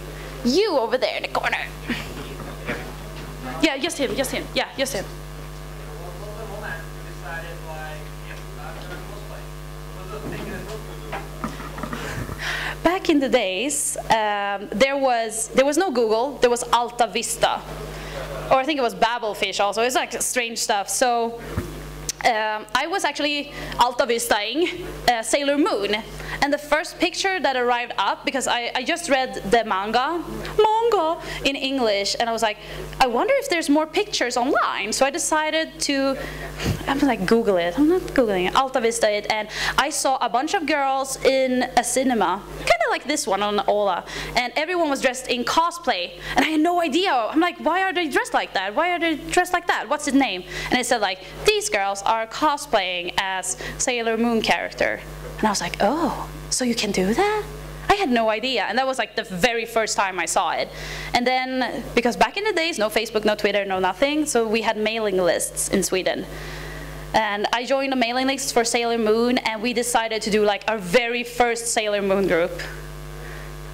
You over there in the corner. Yeah, just him. Yeah, just him. Back in the days, there was no Google. There was Alta Vista. Or I think it was Babelfish also. It's like strange stuff. So I was actually Alta Vistaing Sailor Moon. And the first picture that arrived up, because I just read the manga in English, and I was like, I wonder if there's more pictures online. So I decided to, I'm like, Google it. I'm not Googling it, Alta Vista it, and I saw a bunch of girls in a cinema, kind of like this one on Ola, and everyone was dressed in cosplay, and I had no idea. I'm like, why are they dressed like that? Why are they dressed like that? What's its name? And it said like, these girls are cosplaying as Sailor Moon character. And I was like, oh, so you can do that? I had no idea, and that was like the very first time I saw it. And then, because back in the days, no Facebook, no Twitter, no nothing, so we had mailing lists in Sweden. And I joined a mailing list for Sailor Moon, and we decided to do like our very first Sailor Moon group.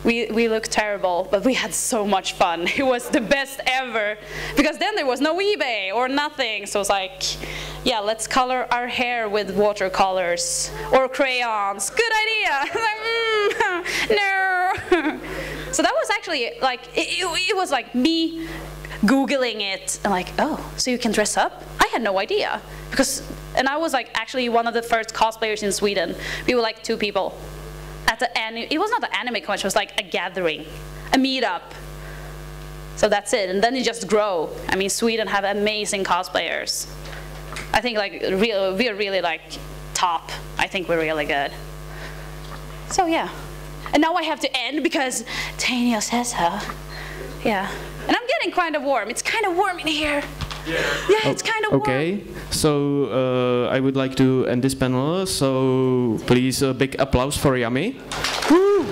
We looked terrible, but we had so much fun. It was the best ever, because then there was no eBay or nothing, so it's like, yeah, let's color our hair with watercolors or crayons. Good idea. Like, no. So that was actually like, it was like me Googling it and like, oh, so you can dress up? I had no idea, and I was like actually one of the first cosplayers in Sweden. We were like 2 people. It was not an anime convention, it was like a gathering, a meetup. So that's it, and then it just grow. I mean, Sweden have amazing cosplayers. I think like we're really like top. I think we're really good. So yeah, and now I have to end because Tanya says so. Yeah, and I'm getting kind of warm. It's kind of warm in here. Yeah, it's kind of warm. Okay, so I would like to end this panel, so please a big applause for Yami. Woo!